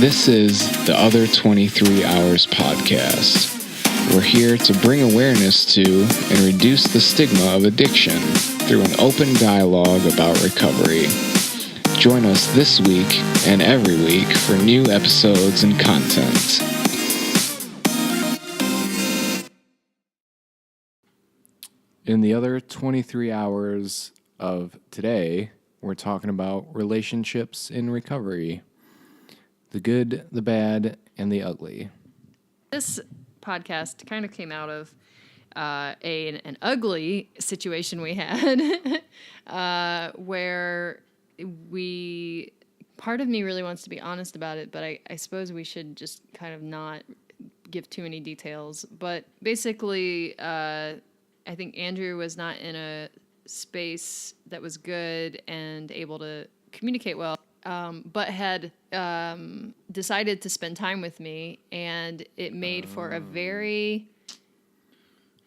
This is the Other 23 Hours podcast. We're here to bring awareness to and reduce the stigma of addiction through an open dialogue about recovery. Join us this week and every week for new episodes and content. In the other 23 hours of today, we're talking about relationships in recovery. The good, the bad, and the ugly. This podcast kind of came out of an ugly situation we had where part of me really wants to be honest about it, but I suppose we should just kind of not give too many details. But basically, I think Andrew was not in a space that was good and able to communicate well. But had decided to spend time with me, and it made for a very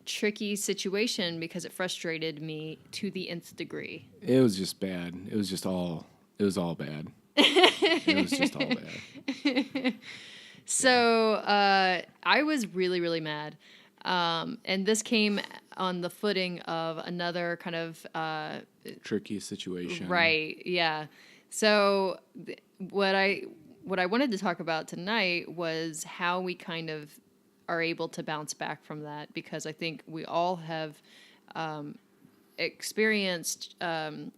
tricky situation because it frustrated me to the nth degree. It was just bad. It was all bad. It was just all bad. So I was really, really mad. And this came on the footing of another kind of tricky situation. Right, yeah. So what I wanted to talk about tonight was how we kind of are able to bounce back from that, because I think we all have experienced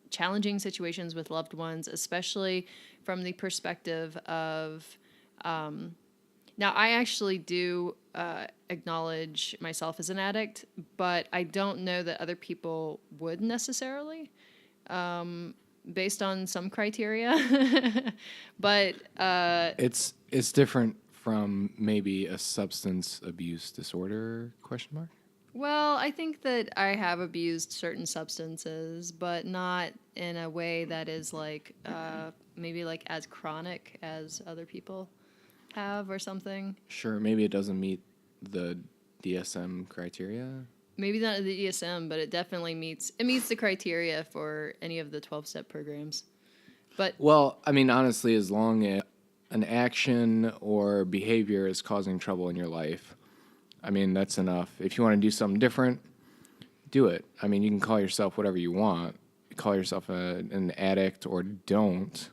challenging situations with loved ones, especially from the perspective of now I actually do acknowledge myself as an addict, but I don't know that other people would necessarily. Based on some criteria, but it's different from maybe a substance abuse disorder ? Well, I think that I have abused certain substances, but not in a way that is like maybe like as chronic as other people have or something. Sure, maybe it doesn't meet the DSM criteria. Maybe not the DSM, but it definitely meets the criteria for any of the 12-step programs. But well, I mean, honestly, as long as an action or behavior is causing trouble in your life, I mean, that's enough. If you want to do something different, do it. I mean, you can call yourself whatever you want. Call yourself an addict or don't,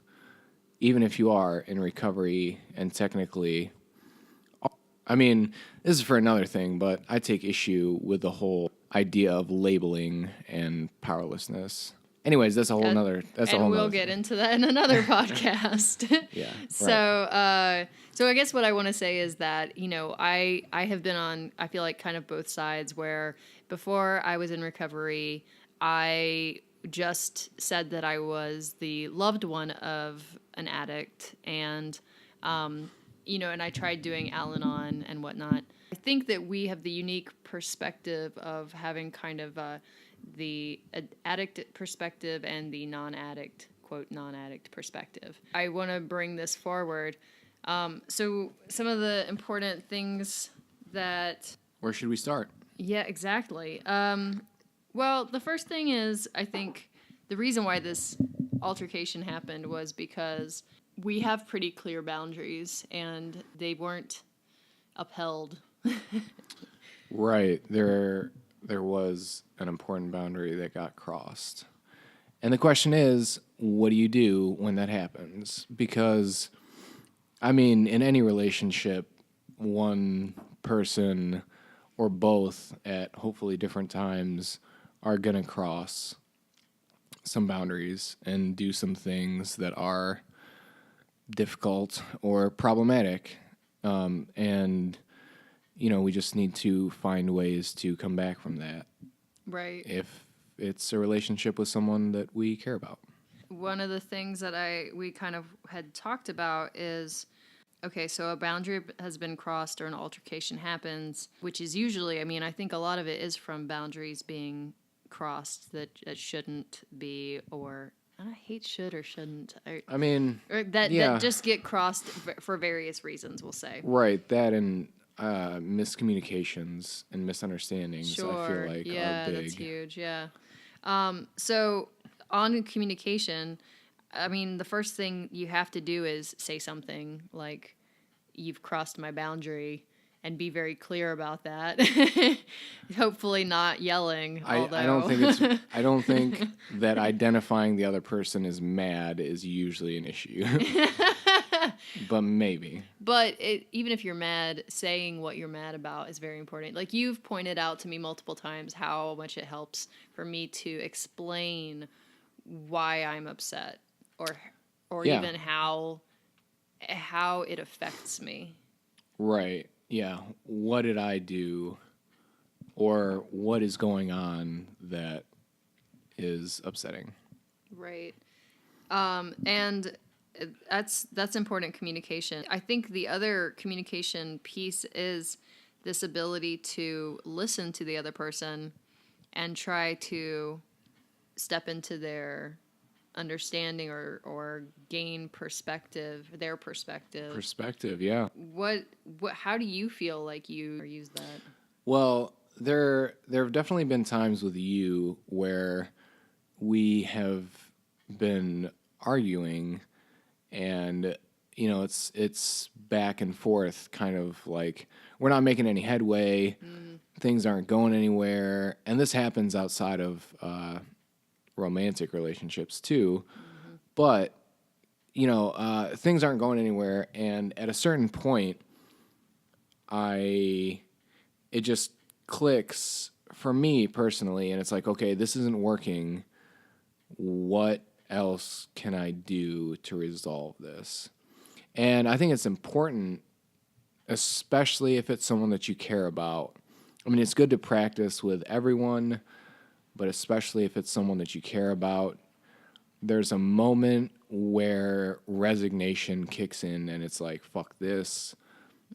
even if you are in recovery and technically. I mean, this is for another thing, but I take issue with the whole idea of labeling and powerlessness. Anyways, that's a whole nother. And we'll get into that in another podcast. Yeah. So, so I guess what I want to say is that I have been on, I feel like, kind of both sides, where before I was in recovery, I just said that I was the loved one of an addict, and and I tried doing Al-Anon and whatnot. I think that we have the unique perspective of having kind of the addict perspective and the non-addict, quote, non-addict perspective. I want to bring this forward. So some of the important things that... Where should we start? Yeah, exactly. Well, the first thing is, I think the reason why this altercation happened was because we have pretty clear boundaries, and they weren't upheld. Right. There was an important boundary that got crossed. And the question is, what do you do when that happens? Because, I mean, in any relationship, one person or both at hopefully different times are going to cross some boundaries and do some things that are difficult or problematic, and we just need to find ways to come back from that, right? If it's a relationship with someone that we care about. One of the things that we kind of had talked about is, okay, so a boundary has been crossed or an altercation happens, which is usually, I mean, I think a lot of it is from boundaries being crossed that shouldn't be, or I hate should or shouldn't. I mean, that just get crossed for various reasons, we'll say. Right, that and miscommunications and misunderstandings, sure. I feel like, are big. Yeah, that's huge, yeah. So on communication, I mean, the first thing you have to do is say something like, you've crossed my boundary, and be very clear about that. Hopefully not yelling, although. I don't think that identifying the other person as mad is usually an issue. But maybe. But even if you're mad, saying what you're mad about is very important. Like, you've pointed out to me multiple times how much it helps for me to explain why I'm upset, or Yeah. even how it affects me. Right. Yeah. What did I do, or what is going on that is upsetting? Right. And that's important communication. I think the other communication piece is this ability to listen to the other person and try to step into their understanding, or gain their perspective. Perspective, yeah. What how do you feel like you use that? Well, there have definitely been times with you where we have been arguing, and it's back and forth, kind of like we're not making any headway, things aren't going anywhere, and this happens outside of romantic relationships too. But things aren't going anywhere, and at a certain point, it just clicks for me personally, and it's like, okay, this isn't working. What else can I do to resolve this? And I think it's important, especially if it's someone that you care about. I mean, it's good to practice with everyone, but especially if it's someone that you care about. There's a moment where resignation kicks in, and it's like, fuck this.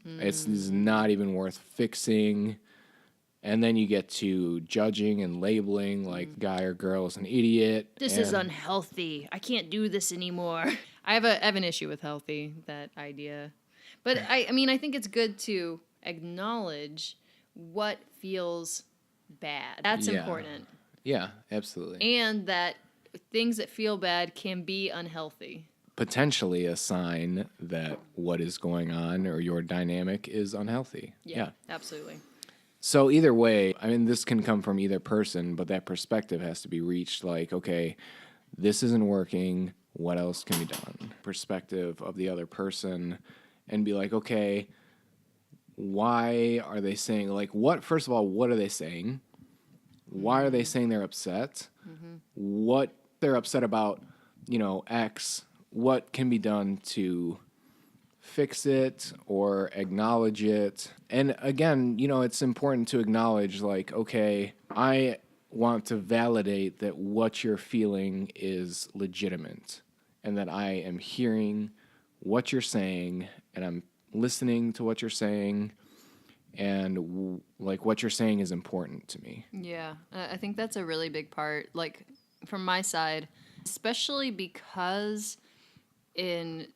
It's not even worth fixing. And then you get to judging and labeling, like guy or girl is an idiot. This is unhealthy. I can't do this anymore. I have an issue with healthy, that idea. But I mean, I think it's good to acknowledge what feels bad. That's Yeah. important. Yeah, absolutely. And that things that feel bad can be unhealthy. Potentially a sign that what is going on or your dynamic is unhealthy. Yeah. Absolutely. So either way, I mean, this can come from either person, but that perspective has to be reached. Like, okay, this isn't working. What else can be done? Perspective of the other person, and be like, okay, why are they saying, like, first of all, what are they saying? Why are they saying they're upset? What they're upset about, X, what can be done to fix it or acknowledge it? And again, it's important to acknowledge, like, okay, I want to validate that what you're feeling is legitimate, and that I am hearing what you're saying, and I'm listening to what you're saying, and like what you're saying is important to me. Yeah, I think that's a really big part. Like, from my side, especially because in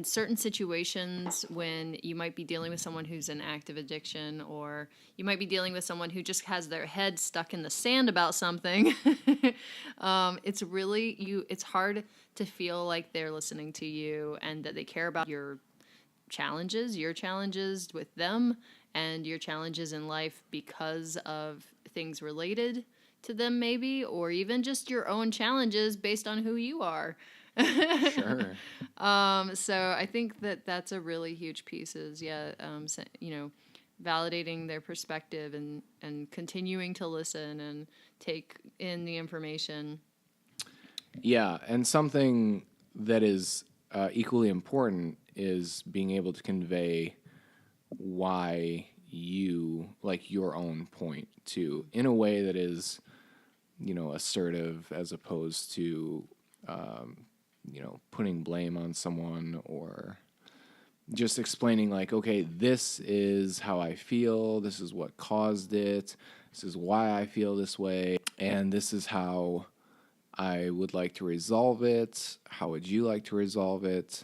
certain situations when you might be dealing with someone who's in active addiction, or you might be dealing with someone who just has their head stuck in the sand about something, it's hard to feel like they're listening to you and that they care about your challenges with them, and your challenges in life because of things related to them, maybe, or even just your own challenges based on who you are. Sure. So I think that's a really huge piece is, validating their perspective, and continuing to listen and take in the information. Yeah, and something that is equally important is being able to convey why you, like, your own point too, in a way that is, assertive, as opposed to, putting blame on someone, or just explaining, like, okay, this is how I feel, this is what caused it, this is why I feel this way, and this is how I would like to resolve it. How would you like to resolve it?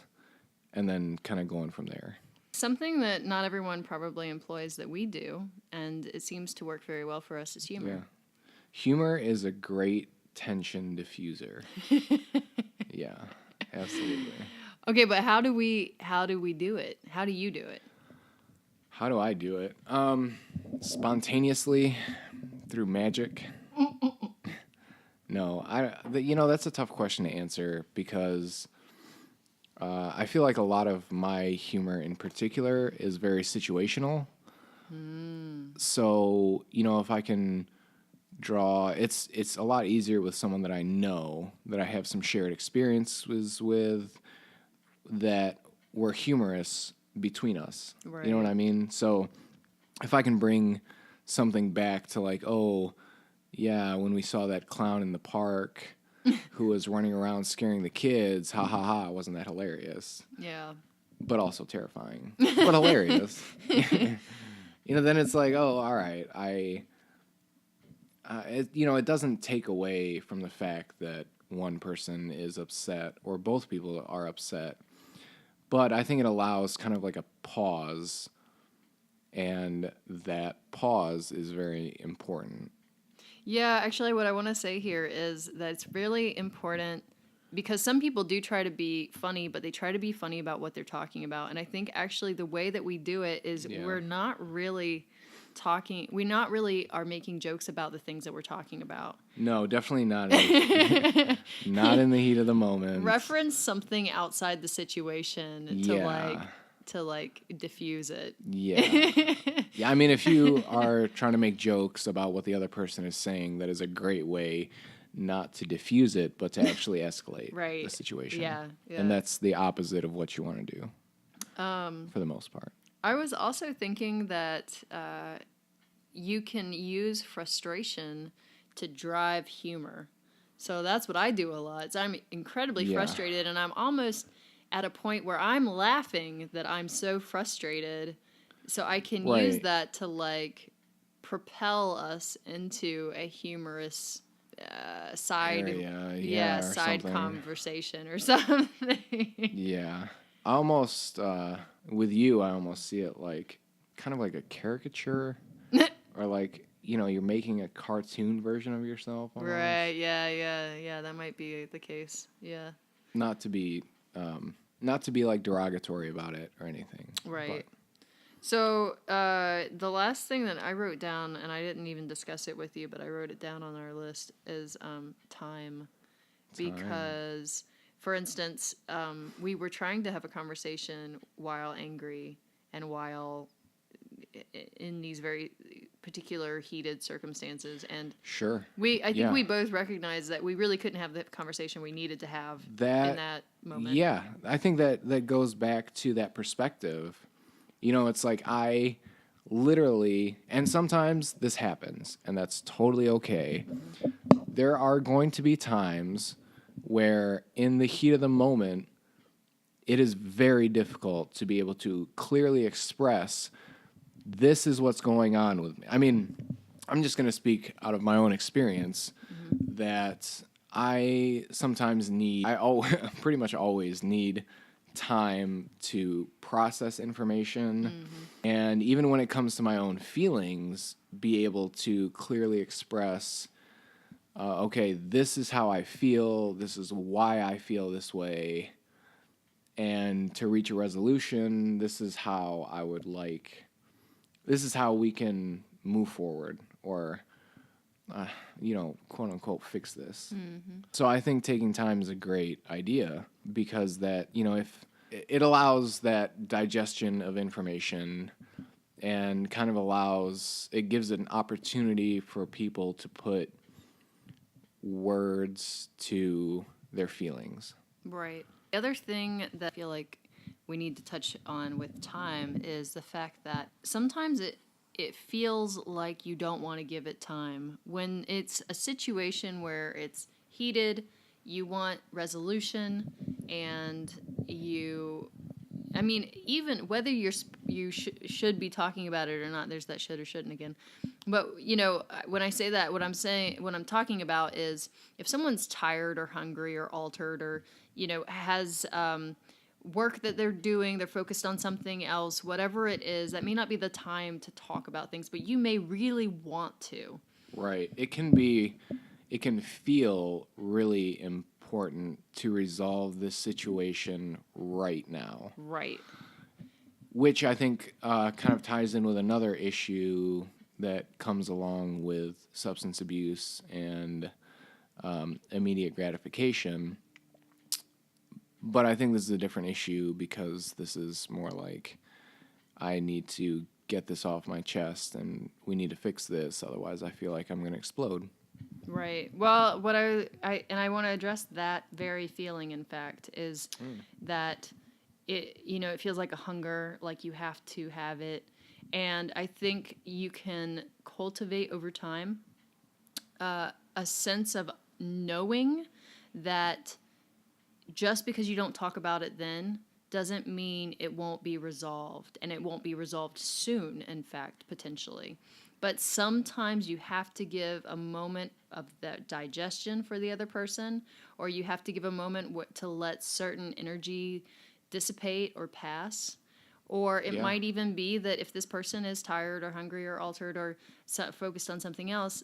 And then kind of going from there. Something that not everyone probably employs that we do, and it seems to work very well for us, is humor. Yeah. Humor is a great tension diffuser. Yeah, absolutely. Okay, but how do we do it? How do you do it? How do I do it? Spontaneously, through magic. No, that's a tough question to answer because I feel like a lot of my humor in particular is very situational. So, if I can draw, it's a lot easier with someone that I know, that I have some shared experiences with, that we're humorous between us. Right. You know what I mean? So if I can bring something back to like, oh, yeah, when we saw that clown in the park who was running around scaring the kids, ha ha ha, wasn't that hilarious? Yeah. But also terrifying, but hilarious. Then it's like, oh, all right, it doesn't take away from the fact that one person is upset or both people are upset. But I think it allows kind of like a pause, and that pause is very important. Yeah, actually, what I want to say here is that it's really important because some people do try to be funny, but they try to be funny about what they're talking about. And I think actually the way that we do it is we're not really we not really are making jokes about the things that we're talking about. No, definitely not. Not in the heat of the moment. Reference something outside the situation to diffuse it. Yeah. Yeah, I mean, if you are trying to make jokes about what the other person is saying, that is a great way not to diffuse it, but to actually escalate the situation. Yeah. And that's the opposite of what you want to do, for the most part. I was also thinking that you can use frustration to drive humor. So that's what I do a lot. So I'm incredibly frustrated, and I'm almost at a point where I'm laughing that I'm so frustrated. So I can use that to propel us into a humorous side side conversation or something. Yeah. I almost with you, I almost see it like kind of like a caricature or like, you're making a cartoon version of yourself almost. Right, yeah, that might be the case. Yeah. Not to be like derogatory about it or anything. Right. So the last thing that I wrote down, and I didn't even discuss it with you, but I wrote it down on our list, is time. Because, for instance, we were trying to have a conversation while angry and while in these very particular heated circumstances, and I think we both recognized that we really couldn't have the conversation we needed to have in that moment. Yeah, I think that goes back to that perspective. It's like I literally, and sometimes this happens, and that's totally okay. There are going to be times where in the heat of the moment, it is very difficult to be able to clearly express, this is what's going on with me. I mean, I'm just going to speak out of my own experience that I sometimes pretty much always need time to process information. And even when it comes to my own feelings, be able to clearly express, okay, this is how I feel, this is why I feel this way, and to reach a resolution, this is how we can move forward or, quote unquote, fix this. So I think taking time is a great idea because that, if it allows that digestion of information and kind of it gives it an opportunity for people to put words to their feelings. Right. The other thing that I feel like we need to touch on with time is the fact that sometimes it feels like you don't want to give it time. When it's a situation where it's heated, you want resolution, and even whether you should be talking about it or not, there's that should or shouldn't again. But, when I say that, what I'm talking about is if someone's tired or hungry or altered or, has work that they're doing, they're focused on something else, whatever it is, that may not be the time to talk about things, but you may really want to. Right. It can be it can feel really important to resolve this situation right now. Right. Which I think kind of ties in with another issue that comes along with substance abuse and immediate gratification. But I think this is a different issue because this is more like I need to get this off my chest and we need to fix this. Otherwise, I feel like I'm going to explode. Right. Well, what I want to address that very feeling, in fact, is that it feels like a hunger, like you have to have it. And I think you can cultivate over time a sense of knowing that just because you don't talk about it then doesn't mean it won't be resolved. And it won't be resolved soon, in fact, potentially. But sometimes you have to give a moment of that digestion for the other person, or you have to give a moment to let certain energy dissipate or pass. Or it might even be that if this person is tired or hungry or altered or focused on something else,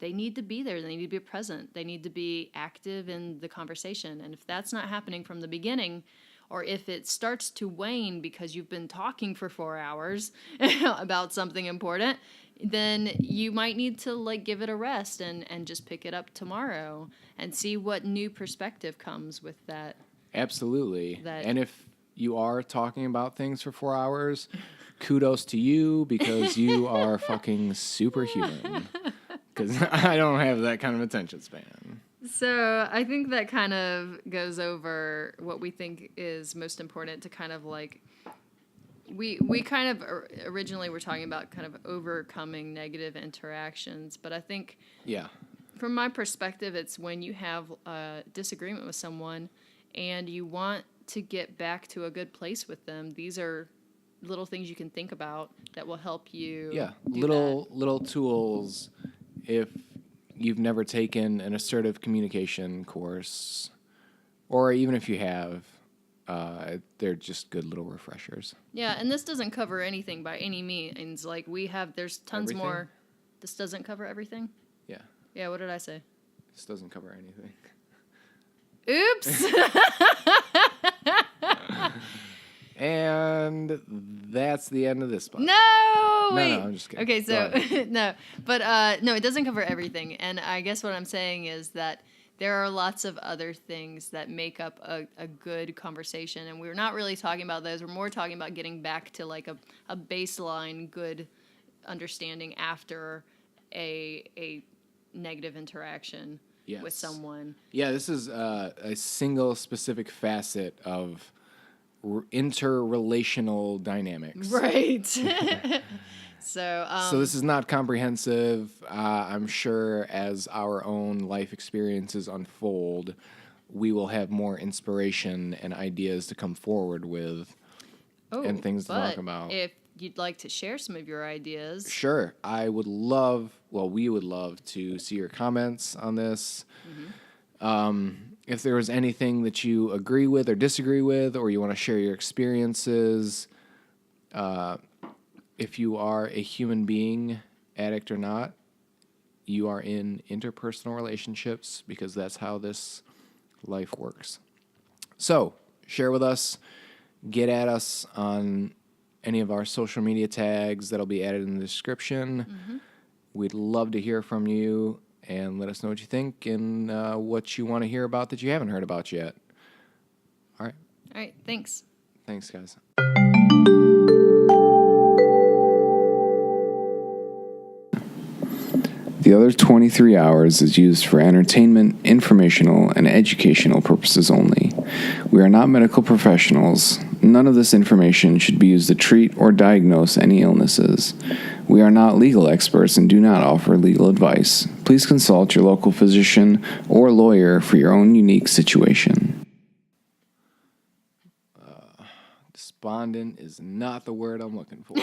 they need to be there. They need to be present. They need to be active in the conversation. And if that's not happening from the beginning, or if it starts to wane because you've been talking for 4 hours about something important, then you might need to give it a rest and just pick it up tomorrow and see what new perspective comes with that. Absolutely. And if you are talking about things for 4 hours, kudos to you because you are fucking superhuman. Because I don't have that kind of attention span. So I think that kind of goes over what we think is most important to kind of we kind of originally were talking about kind of overcoming negative interactions, but I think from my perspective, it's when you have a disagreement with someone and you want to get back to a good place with them. These are little things you can think about that will help you. Yeah, little tools. If you've never taken an assertive communication course, or even if you have, they're just good little refreshers. Yeah, and this doesn't cover anything by any means. There's tons Everything? more. This doesn't cover everything? Yeah. Yeah, what did I say? This doesn't cover anything. Oops! And that's the end of this part. No, wait. No, I'm just kidding. Okay, so no, but no, it doesn't cover everything. And I guess what I'm saying is that there are lots of other things that make up a good conversation, and we're not really talking about those. We're more talking about getting back to a baseline good understanding after a negative interaction with someone. Yeah, this is a single specific facet of interrelational dynamics. Right. So this is not comprehensive. I'm sure as our own life experiences unfold, we will have more inspiration and ideas to come forward with and things to talk about. If you'd like to share some of your ideas. Sure. We would love to see your comments on this. Mm-hmm. If there was anything that you agree with or disagree with, or you want to share your experiences, if you are a human being, addict or not, you are in interpersonal relationships because that's how this life works. So, share with us, get at us on any of our social media tags that'll be added in the description. Mm-hmm. We'd love to hear from you and let us know what you think and what you want to hear about that you haven't heard about yet. All right. All right. Thanks. Thanks, guys. The other 23 hours is used for entertainment, informational, and educational purposes only. We are not medical professionals. None of this information should be used to treat or diagnose any illnesses. We are not legal experts and do not offer legal advice. Please consult your local physician or lawyer for your own unique situation. Despondent is not the word I'm looking for.